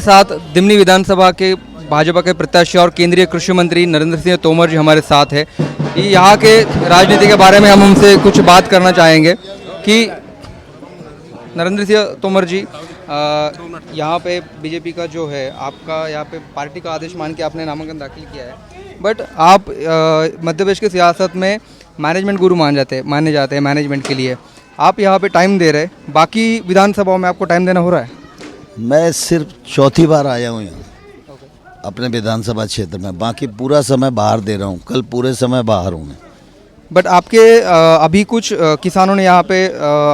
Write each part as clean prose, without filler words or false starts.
साथ दिमनी विधानसभा के भाजपा के प्रत्याशी और केंद्रीय कृषि मंत्री नरेंद्र सिंह तोमर जी हमारे साथ है। यहाँ के राजनीति के बारे में हम उनसे कुछ बात करना चाहेंगे कि नरेंद्र सिंह तोमर जी, यहाँ पे बीजेपी का जो है आपका यहाँ पे पार्टी का आदेश मान के आपने नामांकन दाखिल किया है, बट आप मध्य प्रदेश की सियासत में मैनेजमेंट गुरु माने जाते हैं मैनेजमेंट के लिए। आप यहाँ पे टाइम दे रहे, बाकी विधानसभाओं में आपको टाइम देना हो रहा है? मैं सिर्फ चौथी बार आया हूँ यहाँ अपने विधानसभा क्षेत्र में, बाकी पूरा समय बाहर दे रहा हूँ। कल पूरे समय बाहर हूँ मैं। बट आपके अभी कुछ किसानों ने यहाँ पे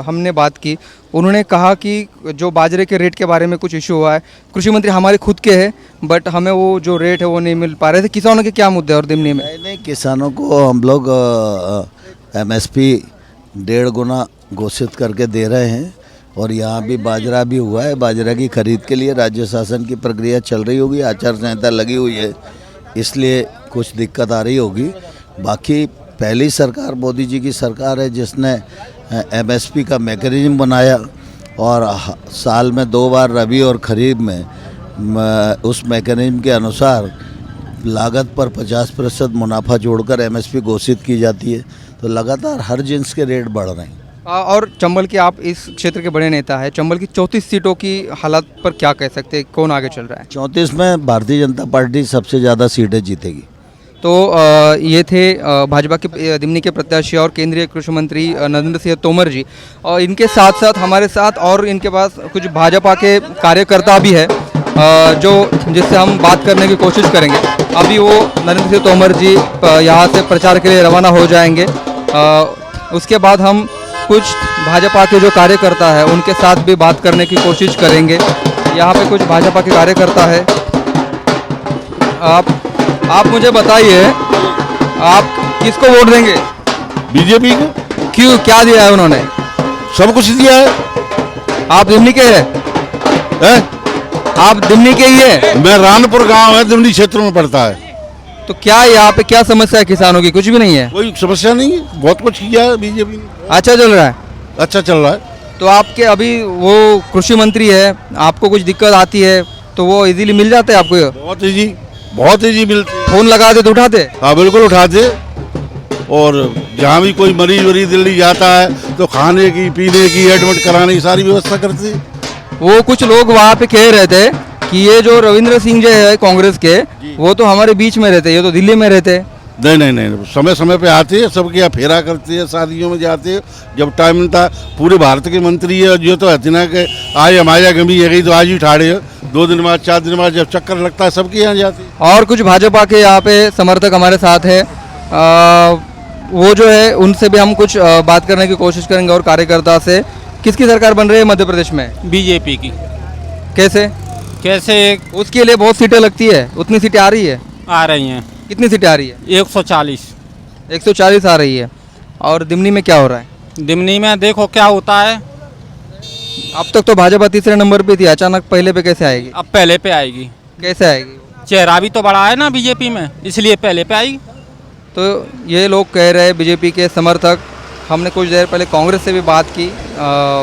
हमने बात की, उन्होंने कहा कि जो बाजरे के रेट के बारे में कुछ इशू हुआ है। कृषि मंत्री हमारे खुद के हैं, बट हमें वो जो रेट है वो नहीं मिल पा रहे थे। किसानों के क्या मुद्दे और दिमनी में? नहीं, किसानों को हम लोग MSP 1.5 गुना घोषित करके दे रहे हैं, और यहाँ भी बाजरा भी हुआ है। बाजरा की खरीद के लिए राज्य शासन की प्रक्रिया चल रही होगी, आचार संहिता लगी हुई है, इसलिए कुछ दिक्कत आ रही होगी। बाकी पहली सरकार मोदी जी की सरकार है जिसने MSP का मैकेनिज्म बनाया, और साल में 2 बार रबी और खरीफ में उस मैकेनिज्म के अनुसार लागत पर 50% मुनाफा जोड़कर MSP घोषित की जाती है। तो लगातार हर जिन्स के रेट बढ़ रहे हैं। और चंबल के आप इस क्षेत्र के बड़े नेता हैं, चंबल की 34 सीटों की हालत पर क्या कह सकते हैं, कौन आगे चल रहा है? 34 में भारतीय जनता पार्टी सबसे ज़्यादा सीटें जीतेगी। तो ये थे भाजपा के दिमनी के प्रत्याशी और केंद्रीय कृषि मंत्री नरेंद्र सिंह तोमर जी, और इनके साथ साथ हमारे साथ और इनके पास कुछ भाजपा के कार्यकर्ता भी है जो जिससे हम बात करने की कोशिश करेंगे। अभी वो नरेंद्र सिंह तोमर जी यहाँ से प्रचार के लिए रवाना हो जाएंगे। उसके बाद हम कुछ भाजपा के जो कार्यकर्ता है उनके साथ भी बात करने की कोशिश करेंगे। यहाँ पे कुछ भाजपा के कार्यकर्ता है। आप मुझे बताइए, आप किसको वोट देंगे? बीजेपी को। क्यों, क्या दिया है उन्होंने? सब कुछ दिया है। आप दिमनी के हैं? आप दिमनी के ही है? मैं रानपुर गांव है, दिमनी क्षेत्र में पड़ता है। तो क्या यहाँ पे क्या समस्या है किसानों की? कुछ भी नहीं है? कोई समस्या नहीं है, बहुत कुछ किया है बीजेपी ने। अच्छा चल रहा है? अच्छा चल रहा है। तो आपके अभी वो कृषि मंत्री है, आपको कुछ दिक्कत आती है तो वो इजीली मिल जाते हैं आपको? बहुत ईजी मिलते। फोन लगाते तो उठाते? हाँ बिल्कुल उठाते। और जहाँ भी कोई मरीज वरीज दिल्ली जाता है तो खाने की, पीने की, एडमिट कराने की सारी व्यवस्था करते हैं। वो कुछ लोग वहाँ पे कह रहे थे कि ये जो रविंद्र सिंह जो है कांग्रेस के, वो तो हमारे बीच में रहते, ये तो दिल्ली में रहते। नहीं, समय समय पे आते हैं, सबके यहाँ फेरा करते हैं, शादियों में जाते हैं जब टाइम मिलता। पूरे भारत के मंत्री है जो तो हथिना के आए हमारे गमी है गई तो आज ही ठाड़े 2 दिन बाद 4 दिन बाद जब चक्कर लगता है सबके यहाँ जाते हैं। और कुछ भाजपा के यहाँ पे समर्थक हमारे साथ है, वो जो है उनसे भी हम कुछ बात करने की कोशिश करेंगे। और कार्यकर्ता से, किसकी सरकार बन रही है मध्य प्रदेश में? बीजेपी की। कैसे? उसके लिए बहुत सीटें लगती है, उतनी सीटें आ रही है? आ रही हैं। कितनी सीटें आ रही है? 140। 140 आ रही है। और दिमनी में क्या हो रहा है? दिमनी में देखो क्या होता है। अब तक तो भाजपा तीसरे नंबर पे थी, अचानक पहले पे कैसे आएगी? अब पहले पे आएगी। कैसे आएगी? चेहरा भी तो बड़ा है ना बीजेपी में, इसलिए पहले पे आएगी। तो ये लोग कह रहे हैं बीजेपी के समर्थक। हमने कुछ देर पहले कांग्रेस से भी बात की,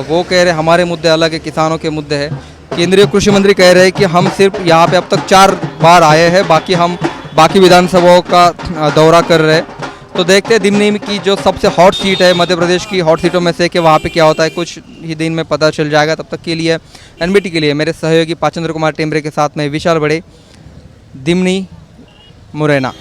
वो कह रहे हमारे मुद्दे अलग है, किसानों के मुद्दे हैं। केंद्रीय कृषि मंत्री कह रहे हैं कि हम सिर्फ यहाँ पे अब तक 4 बार आए हैं, बाकी हम बाकी विधानसभाओं का दौरा कर रहे हैं। तो देखते हैं दिमनी की जो सबसे हॉट सीट है मध्य प्रदेश की हॉट सीटों में से कि वहाँ पे क्या होता है, कुछ ही दिन में पता चल जाएगा। तब तक के लिए NBT के लिए मेरे सहयोगी पाचंद्र कुमार टेमरे के साथ में विशाल बड़े, दिमनी, मुरैना।